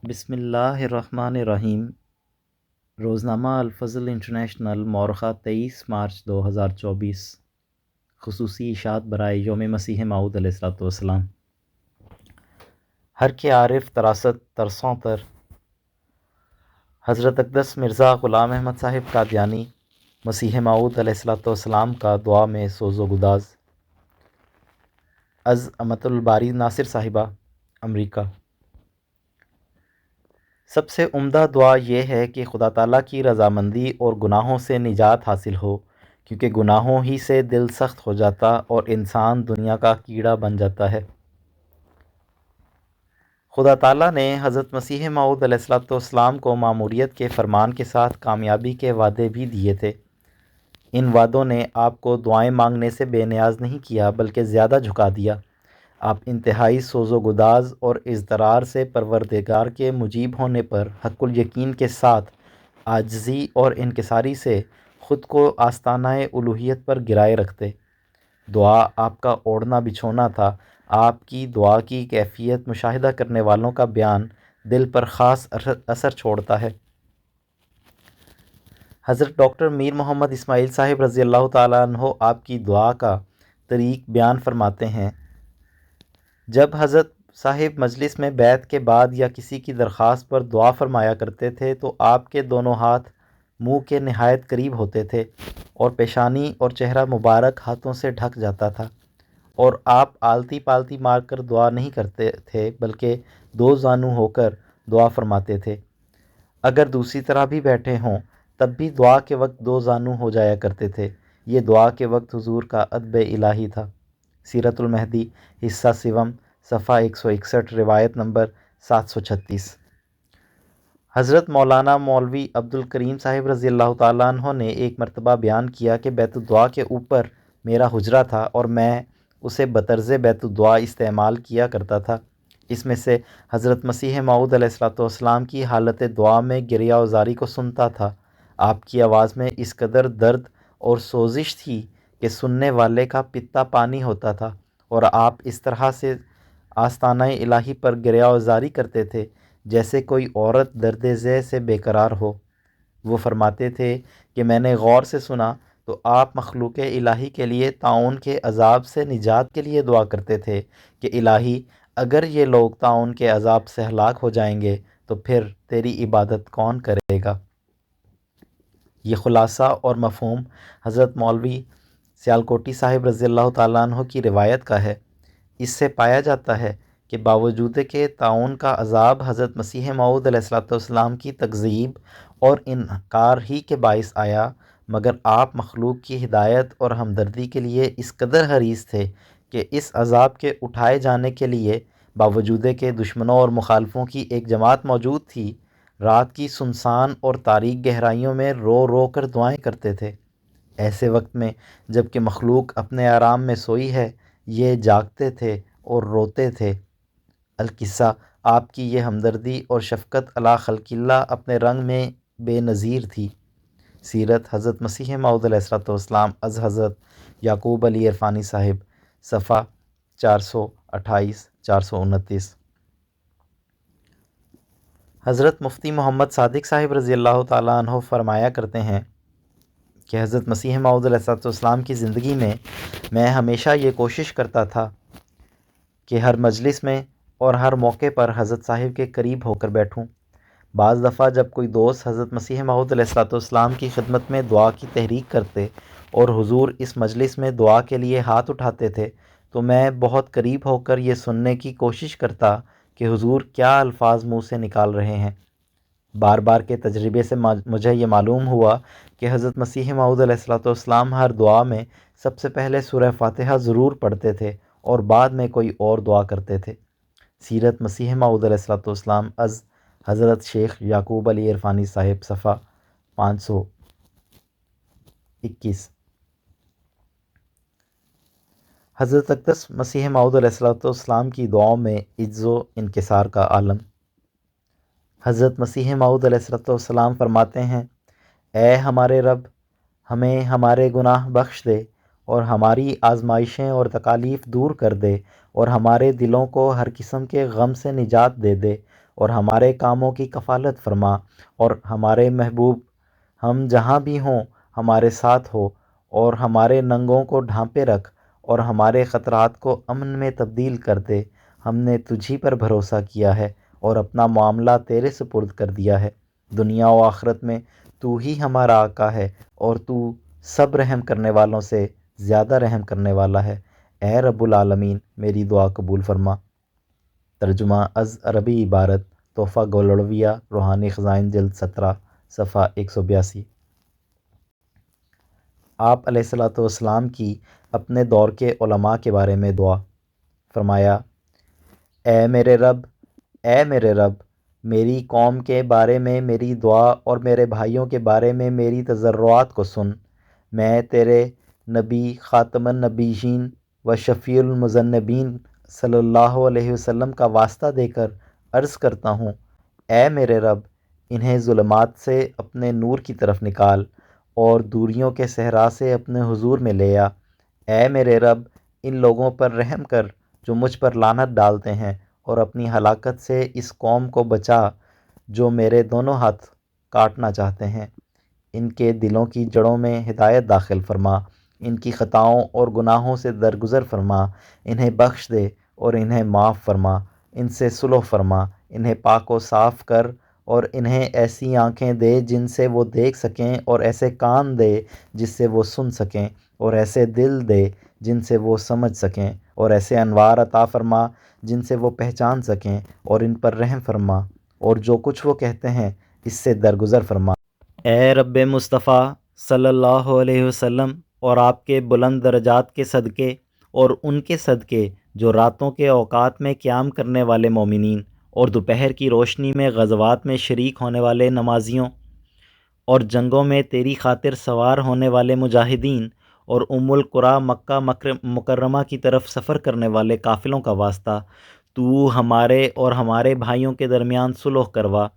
بسم اللہ الرحمن الرحیم۔ روزنامہ الفضل انٹرنیشنل مورخہ 23 مارچ 2024۔ خصوصی اشاعت برائے یوم مسیح موعود علیہ السلام۔ ہر کے عارف تراست ترسوں تر حضرت اقدس مرزا غلام احمد صاحب قادیانی مسیح موعود علیہ السلام کا دعا میں سوز و گداز۔ از امت الباری ناصر صاحبہ، امریکہ۔ سب سے عمدہ دعا یہ ہے کہ خدا تعالیٰ کی رضامندی اور گناہوں سے نجات حاصل ہو، کیونکہ گناہوں ہی سے دل سخت ہو جاتا اور انسان دنیا کا کیڑا بن جاتا ہے۔ خدا تعالیٰ نے حضرت مسیح موعود علیہ السلام کو ماموریت کے فرمان کے ساتھ کامیابی کے وعدے بھی دیے تھے۔ ان وعدوں نے آپ کو دعائیں مانگنے سے بے نیاز نہیں کیا، بلکہ زیادہ جھکا دیا۔ آپ انتہائی سوز و گداز اور اضطرار سے پروردگار کے مجیب ہونے پر حق الیقین کے ساتھ عاجزی اور انکساری سے خود کو آستانہ الوہیت پر گرائے رکھتے۔ دعا آپ کا اوڑھنا بچھونا تھا۔ آپ کی دعا کی کیفیت مشاہدہ کرنے والوں کا بیان دل پر خاص اثر چھوڑتا ہے۔ حضرت ڈاکٹر میر محمد اسماعیل صاحب رضی اللہ تعالیٰ عنہ آپ کی دعا کا طریق بیان فرماتے ہیں۔ جب حضرت صاحب مجلس میں بیعت کے بعد یا کسی کی درخواست پر دعا فرمایا کرتے تھے تو آپ کے دونوں ہاتھ منہ کے نہایت قریب ہوتے تھے اور پیشانی اور چہرہ مبارک ہاتھوں سے ڈھک جاتا تھا، اور آپ آلتی پالتی مار کر دعا نہیں کرتے تھے، بلکہ دو زانو ہو کر دعا فرماتے تھے۔ اگر دوسری طرح بھی بیٹھے ہوں تب بھی دعا کے وقت دو زانو ہو جایا کرتے تھے۔ یہ دعا کے وقت حضور کا ادب الہی تھا۔ سیرت المہدی، حصہ سوم، صفحہ 161، روایت نمبر 736۔ حضرت مولانا مولوی عبد الکریم صاحب رضی اللہ تعالیٰ عنہ نے ایک مرتبہ بیان کیا کہ بیت الدعا کے اوپر میرا حجرہ تھا اور میں اسے بطرز بیت الدعا استعمال کیا کرتا تھا۔ اس میں سے حضرت مسیح موعود علیہ السلام کی حالت دعا میں گریہ وزاری کو سنتا تھا۔ آپ کی آواز میں اس قدر درد اور سوزش تھی کہ سننے والے کا پتا پانی ہوتا تھا، اور آپ اس طرح سے آستانہ الہی پر گریہ وزاری کرتے تھے جیسے کوئی عورت درد ذہ سے بے قرار ہو۔ وہ فرماتے تھے کہ میں نے غور سے سنا تو آپ مخلوق الہی کے لیے طاعون کے عذاب سے نجات کے لیے دعا کرتے تھے کہ الہی، اگر یہ لوگ طاعون کے عذاب سے ہلاک ہو جائیں گے تو پھر تیری عبادت کون کرے گا؟ یہ خلاصہ اور مفہوم حضرت مولوی سیالکوٹی صاحب رضی اللہ تعالیٰ عنہ کی روایت کا ہے۔ اس سے پایا جاتا ہے کہ باوجود کہ طاعون کا عذاب حضرت مسیح موعود علیہ السلام کی تکذیب اور انکار ہی کے باعث آیا، مگر آپ مخلوق کی ہدایت اور ہمدردی کے لیے اس قدر حریص تھے کہ اس عذاب کے اٹھائے جانے کے لیے باوجود کہ دشمنوں اور مخالفوں کی ایک جماعت موجود تھی، رات کی سنسان اور تاریک گہرائیوں میں رو رو کر دعائیں کرتے تھے۔ ایسے وقت میں جب کہ مخلوق اپنے آرام میں سوئی ہے، یہ جاگتے تھے اور روتے تھے۔ القصہ، آپ کی یہ ہمدردی اور شفقت علی خلق اللہ اپنے رنگ میں بے نظیر تھی۔ سیرت حضرت مسیح موعود علیہ السلام از حضرت یعقوب علی عرفانی صاحب، صفحہ 428 429۔ حضرت مفتی محمد صادق صاحب رضی اللہ تعالیٰ عنہ فرمایا کرتے ہیں کہ حضرت مسیح موعود علیہ السلام کی زندگی میں ہمیشہ یہ کوشش کرتا تھا کہ ہر مجلس میں اور ہر موقع پر حضرت صاحب کے قریب ہو کر بیٹھوں۔ بعض دفعہ جب کوئی دوست حضرت مسیح موعود علیہ السلام کی خدمت میں دعا کی تحریک کرتے اور حضور اس مجلس میں دعا کے لیے ہاتھ اٹھاتے تھے تو میں بہت قریب ہو کر یہ سننے کی کوشش کرتا کہ حضور کیا الفاظ منہ سے نکال رہے ہیں۔ بار بار کے تجربے سے مجھے یہ معلوم ہوا کہ حضرت مسیح موعود علیہ السلام ہر دعا میں سب سے پہلے سورہ فاتحہ ضرور پڑھتے تھے اور بعد میں کوئی اور دعا کرتے تھے۔ سیرت مسیح موعود علیہ السلام از حضرت شیخ یعقوب علی عرفانی صاحب، صفحہ 521۔ حضرت اقدس مسیح موعود علیہ السلام کی دعاؤں میں عجز و انکسار کا عالم۔ حضرت مسیح موعود علیہ السلام فرماتے ہیں، اے ہمارے رب، ہمیں ہمارے گناہ بخش دے اور ہماری آزمائشیں اور تکالیف دور کر دے، اور ہمارے دلوں کو ہر قسم کے غم سے نجات دے دے، اور ہمارے کاموں کی کفالت فرما، اور ہمارے محبوب ہم جہاں بھی ہوں ہمارے ساتھ ہو، اور ہمارے ننگوں کو ڈھانپے رکھ، اور ہمارے خطرات کو امن میں تبدیل کر دے۔ ہم نے تجھی پر بھروسہ کیا ہے اور اپنا معاملہ تیرے سپرد کر دیا ہے۔ دنیا و آخرت میں تو ہی ہمارا آقا ہے، اور تو سب رحم کرنے والوں سے زیادہ رحم کرنے والا ہے۔ اے رب العالمین میری دعا قبول فرما۔ ترجمہ از عربی عبارت تحفہ گولڑویہ روحانی خزائن جلد 17 صفحہ 182۔ آپ علیہ الصلوۃ والسلام کی اپنے دور کے علماء کے بارے میں دعا۔ فرمایا، اے میرے رب، اے میرے رب، میری قوم کے بارے میں میری دعا اور میرے بھائیوں کے بارے میں میری تضرعات کو سن۔ میں تیرے نبی خاتم النبیین و شفیع المذنبین صلی اللہ علیہ وسلم کا واسطہ دے کر عرض کرتا ہوں، اے میرے رب، انہیں ظلمات سے اپنے نور کی طرف نکال اور دوریوں کے صحرا سے اپنے حضور میں لے آ۔ اے میرے رب، ان لوگوں پر رحم کر جو مجھ پر لعنت ڈالتے ہیں، اور اپنی ہلاکت سے اس قوم کو بچا جو میرے دونوں ہاتھ کاٹنا چاہتے ہیں۔ ان کے دلوں کی جڑوں میں ہدایت داخل فرما، ان کی خطاؤں اور گناہوں سے درگزر فرما، انہیں بخش دے اور انہیں معاف فرما، ان سے صلح فرما، انہیں پاک و صاف کر، اور انہیں ایسی آنکھیں دے جن سے وہ دیکھ سکیں، اور ایسے کان دے جس سے وہ سن سکیں، اور ایسے دل دے جن سے وہ سمجھ سکیں، اور ایسے انوار عطا فرما جن سے وہ پہچان سکیں، اور ان پر رحم فرما، اور جو کچھ وہ کہتے ہیں اس سے درگزر فرما۔ اے رب مصطفیٰ صلی اللہ علیہ وسلم، اور آپ کے بلند درجات کے صدقے اور ان کے صدقے جو راتوں کے اوقات میں قیام کرنے والے مومنین اور دوپہر کی روشنی میں غزوات میں شریک ہونے والے نمازیوں اور جنگوں میں تیری خاطر سوار ہونے والے مجاہدین اور ام القریٰ مکہ مکرمہ کی طرف سفر کرنے والے قافلوں کا واسطہ تو ہمارے اور ہمارے بھائیوں کے درمیان صلح کروا۔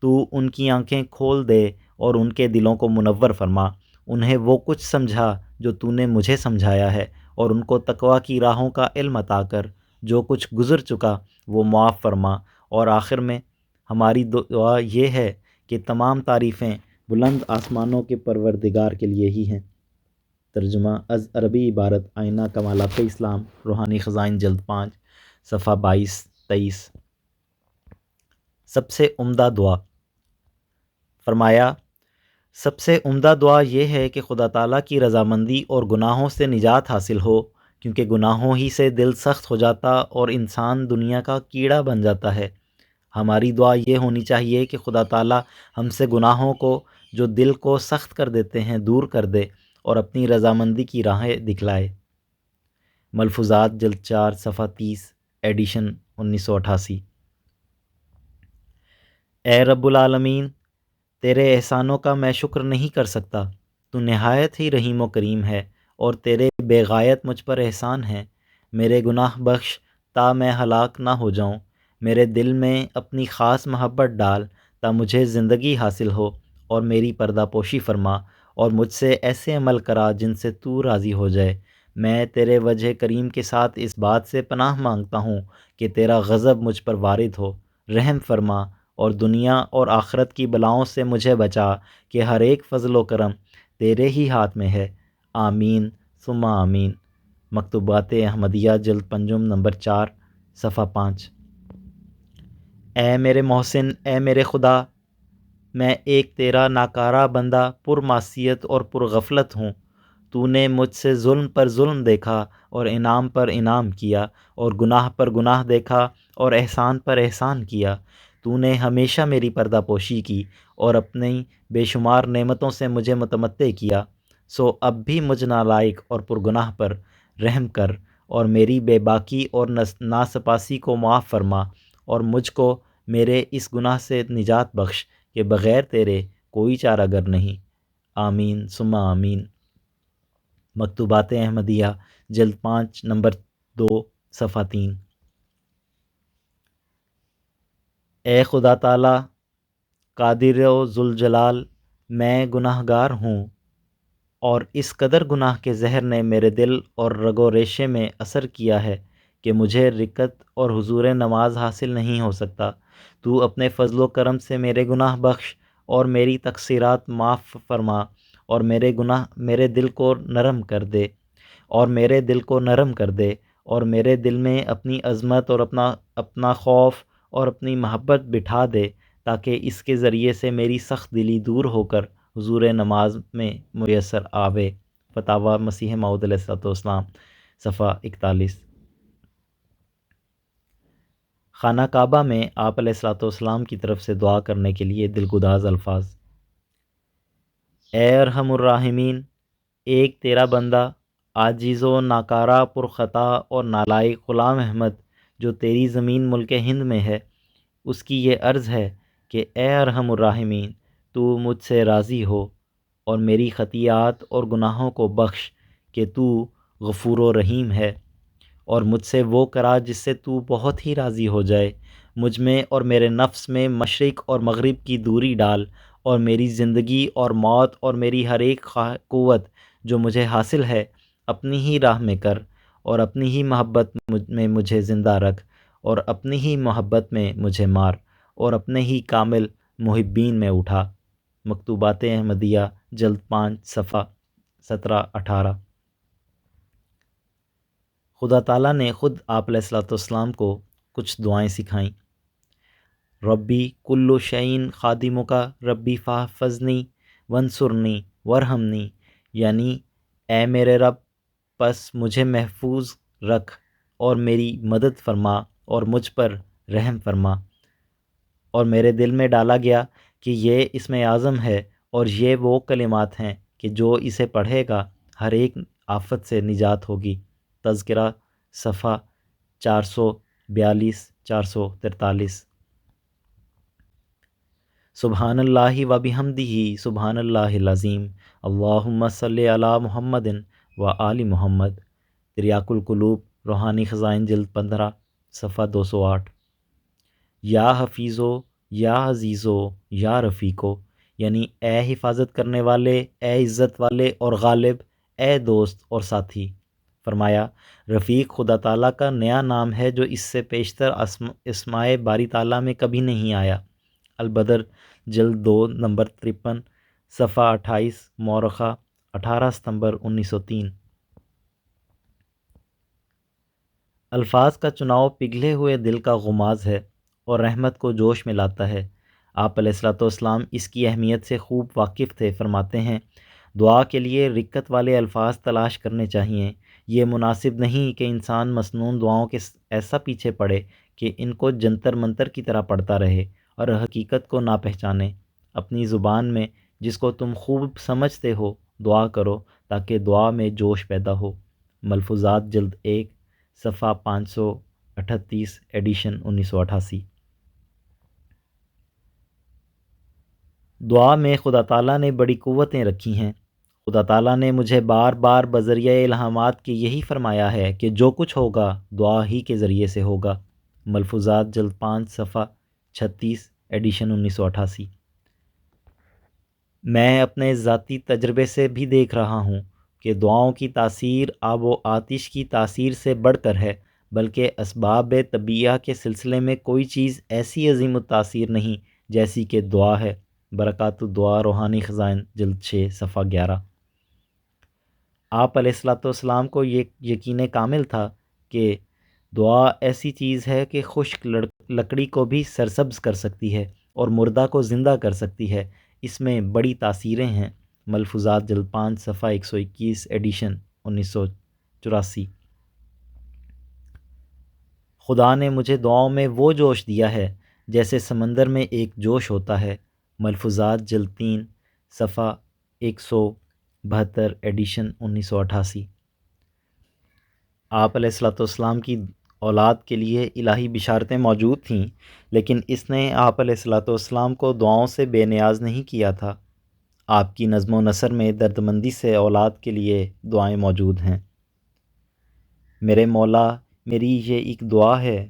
تو ان کی آنکھیں کھول دے اور ان کے دلوں کو منور فرما، انہیں وہ کچھ سمجھا جو تو نے مجھے سمجھایا ہے، اور ان کو تقویٰ کی راہوں کا علم عطا کر، جو کچھ گزر چکا وہ معاف فرما۔ اور آخر میں ہماری دعا یہ ہے کہ تمام تعریفیں بلند آسمانوں کے پروردگار کے لیے ہی ہیں۔ ترجمہ از عربی عبارت آئینہ کمالات اسلام روحانی خزائن جلد 5 صفحہ 22-23۔ سب سے عمدہ دعا۔ فرمایا، سب سے عمدہ دعا یہ ہے کہ خدا تعالیٰ کی رضامندی اور گناہوں سے نجات حاصل ہو، کیونکہ گناہوں ہی سے دل سخت ہو جاتا اور انسان دنیا کا کیڑا بن جاتا ہے۔ ہماری دعا یہ ہونی چاہیے کہ خدا تعالیٰ ہم سے گناہوں کو جو دل کو سخت کر دیتے ہیں دور کر دے اور اپنی رضامندی کی راہیں دکھلائے۔ ملفوظات جلد 4 صفحہ 30 ایڈیشن 1988۔ اے رب العالمین، تیرے احسانوں کا میں شکر نہیں کر سکتا، تو نہایت ہی رحیم و کریم ہے، اور تیرے بے غایت مجھ پر احسان ہیں۔ میرے گناہ بخش تا میں ہلاک نہ ہو جاؤں، میرے دل میں اپنی خاص محبت ڈال تا مجھے زندگی حاصل ہو، اور میری پردہ پوشی فرما، اور مجھ سے ایسے عمل کرا جن سے تو راضی ہو جائے۔ میں تیرے وجہ کریم کے ساتھ اس بات سے پناہ مانگتا ہوں کہ تیرا غضب مجھ پر وارد ہو، رحم فرما، اور دنیا اور آخرت کی بلاؤں سے مجھے بچا، کہ ہر ایک فضل و کرم تیرے ہی ہاتھ میں ہے۔ آمین ثم آمین۔ مکتوبات احمدیہ جلد پنجم نمبر 4 صفحہ 5۔ اے میرے محسن، اے میرے خدا، میں ایک تیرا ناکارہ بندہ پر معصیت اور پر غفلت ہوں۔ تو نے مجھ سے ظلم پر ظلم دیکھا اور انعام پر انعام کیا، اور گناہ پر گناہ دیکھا اور احسان پر احسان کیا۔ تو نے ہمیشہ میری پردہ پوشی کی اور اپنی بے شمار نعمتوں سے مجھے متمتع کیا۔ سو اب بھی مجھ نالائق اور پرگناہ پر رحم کر، اور میری بے باکی اور ناسپاسی کو معاف فرما، اور مجھ کو میرے اس گناہ سے نجات بخش کہ بغیر تیرے کوئی چارہ گر نہیں۔ آمین ثم آمین۔ مکتوبات احمدیہ جلد 5 نمبر 2 صفحہ 3۔ اے خدا تعالیٰ قادر و ذوالجلال، میں گناہ گار ہوں، اور اس قدر گناہ کے زہر نے میرے دل اور رگ و ریشے میں اثر کیا ہے کہ مجھے رکعت اور حضور نماز حاصل نہیں ہو سکتا۔ تو اپنے فضل و کرم سے میرے گناہ بخش اور میری تقصیرات معاف فرما، اور میرے دل کو نرم کر دے، اور میرے دل کو نرم کر دے، اور میرے دل میں اپنی عظمت اور اپنا خوف اور اپنی محبت بٹھا دے، تاکہ اس کے ذریعے سے میری سخت دلی دور ہو کر حضور نماز میں میسر آوے۔ فتاویٰ مسیح موعود علیہ السلام، صفحہ 41۔ خانہ کعبہ میں آپ علیہ السلام کی طرف سے دعا کرنے کے لیے دلگداز الفاظ: اے ارحم الراحمین، ایک تیرا بندہ عاجز و ناکارہ پرخطا اور نالائق غلام احمد جو تیری زمین ملک ہند میں ہے، اس کی یہ عرض ہے کہ اے ارحم الراحمین، تو مجھ سے راضی ہو اور میری خطیئات اور گناہوں کو بخش کہ تو غفور و رحیم ہے، اور مجھ سے وہ کرا جس سے تو بہت ہی راضی ہو جائے۔ مجھ میں اور میرے نفس میں مشرق اور مغرب کی دوری ڈال، اور میری زندگی اور موت اور میری ہر ایک قوت جو مجھے حاصل ہے اپنی ہی راہ میں کر، اور اپنی ہی محبت میں مجھے زندہ رکھ، اور اپنی ہی محبت میں مجھے مار، اور اپنے ہی کامل محبین میں اٹھا۔ مکتوبات احمدیہ جلد 5 صفحہ 17-18۔ خدا تعالیٰ نے خود آپ علیہ السلام کو کچھ دعائیں سکھائیں: ربی کل شعین خادمک ربی فاحفظنی ونصرنی ورحمنی، یعنی اے میرے رب، پس مجھے محفوظ رکھ اور میری مدد فرما اور مجھ پر رحم فرما۔ اور میرے دل میں ڈالا گیا کہ یہ اسم اعظم ہے، اور یہ وہ کلمات ہیں کہ جو اسے پڑھے گا ہر ایک آفت سے نجات ہوگی۔ تذکرہ، صفحہ 442-443۔ سبحان اللہ و بحمدہ سبحان اللہ العظیم، اللہم صلی علی محمد و آل محمد۔ تریاق القلوب روحانی خزائن جلد 15 صفحہ 208۔ یا حفیظو یا عزیزو یا رفیقو، یعنی اے حفاظت کرنے والے، اے عزت والے اور غالب، اے دوست اور ساتھی۔ فرمایا رفیق خدا تعالیٰ کا نیا نام ہے جو اس سے پیشتر اسماء باری تعالیٰ میں کبھی نہیں آیا۔ البدر جلد 2 نمبر 53 صفحہ 28، مورخہ 18 ستمبر 1903۔ الفاظ کا چناؤ پگھلے ہوئے دل کا غماز ہے اور رحمت کو جوش میں لاتا ہے۔ آپ علیہ السلام اس کی اہمیت سے خوب واقف تھے۔ فرماتے ہیں دعا کے لیے رکت والے الفاظ تلاش کرنے چاہئیں۔ یہ مناسب نہیں کہ انسان مسنون دعاؤں کے ایسا پیچھے پڑے کہ ان کو جنتر منتر کی طرح پڑھتا رہے اور حقیقت کو نہ پہچانے۔ اپنی زبان میں جس کو تم خوب سمجھتے ہو دعا کرو تاکہ دعا میں جوش پیدا ہو۔ ملفوظات جلد 1 صفحہ 538، ایڈیشن 1988۔ دعا میں خدا تعالیٰ نے بڑی قوتیں رکھی ہیں۔ خدا تعالیٰ نے مجھے بار بار بذریعہ الہامات کے یہی فرمایا ہے کہ جو کچھ ہوگا دعا ہی کے ذریعے سے ہوگا۔ ملفوظات جلد 5 صفحہ 36، ایڈیشن 1988۔ میں اپنے ذاتی تجربے سے بھی دیکھ رہا ہوں کہ دعاؤں کی تاثیر آب و آتش کی تاثیر سے بڑھ کر ہے، بلکہ اسباب طبیعہ کے سلسلے میں کوئی چیز ایسی عظیم التاثیر نہیں جیسی کہ دعا ہے۔ برکات الدعا روحانی خزائن جلد 6 صفحہ 11۔ آپ علیہ السلام کو یہ یقین کامل تھا کہ دعا ایسی چیز ہے کہ خشک لکڑی کو بھی سرسبز کر سکتی ہے اور مردہ کو زندہ کر سکتی ہے۔ اس میں بڑی تاثیریں ہیں۔ ملفوظات جلد 5 صفحہ 121، ایڈیشن 1984۔ خدا نے مجھے دعاؤں میں وہ جوش دیا ہے جیسے سمندر میں ایک جوش ہوتا ہے۔ ملفوظات جلد 3 صفحہ 172، ایڈیشن 1988۔ آپ علیہ السلام کی اولاد کے لیے الہی بشارتیں موجود تھیں، لیکن اس نے آپ علیہ السلام کو دعاؤں سے بے نیاز نہیں کیا تھا۔ آپ کی نظم و نثر میں دردمندی سے اولاد کے لیے دعائیں موجود ہیں: میرے مولا، میری یہ ایک دعا ہے،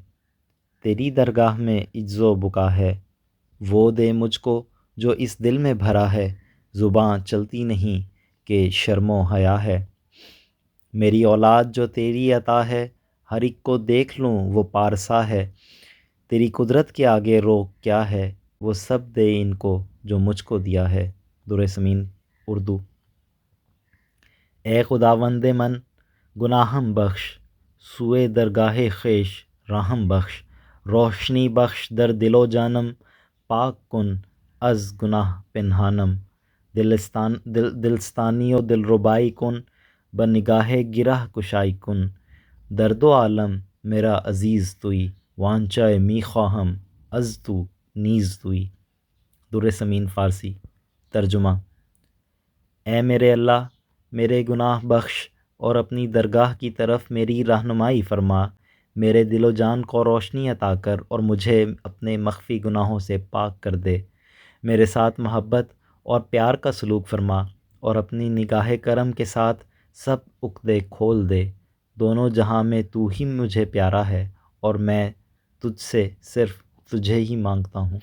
تیری درگاہ میں عجز و بکا ہے، وہ دے مجھ کو جو اس دل میں بھرا ہے، زباں چلتی نہیں کہ شرم و حیا ہے۔ میری اولاد جو تیری عطا ہے، ہر ایک کو دیکھ لوں وہ پارسا ہے، تیری قدرت کے آگے روک کیا ہے، وہ سب دے ان کو جو مجھ کو دیا ہے۔ در سمین اردو۔ اے خداوند من گناہم بخش، سوئے درگاہ خیش راہم بخش، روشنی بخش در دل و جانم، پاک کن از گناہ پنہانم، دلستانی و دل ربائی کن، بنگاہ گرہ کشائی کن، درد و عالم میرا عزیز توئی، وانچہ می خواہم از تو نیز توئی۔ در سمین فارسی۔ ترجمہ: اے میرے اللہ، میرے گناہ بخش اور اپنی درگاہ کی طرف میری رہنمائی فرما، میرے دل و جان کو روشنی عطا کر اور مجھے اپنے مخفی گناہوں سے پاک کر دے۔ میرے ساتھ محبت اور پیار کا سلوک فرما اور اپنی نگاہ کرم کے ساتھ سب عقدے کھول دے۔ دونوں جہاں میں تو ہی مجھے پیارا ہے اور میں تجھ سے صرف تجھے ہی مانگتا ہوں۔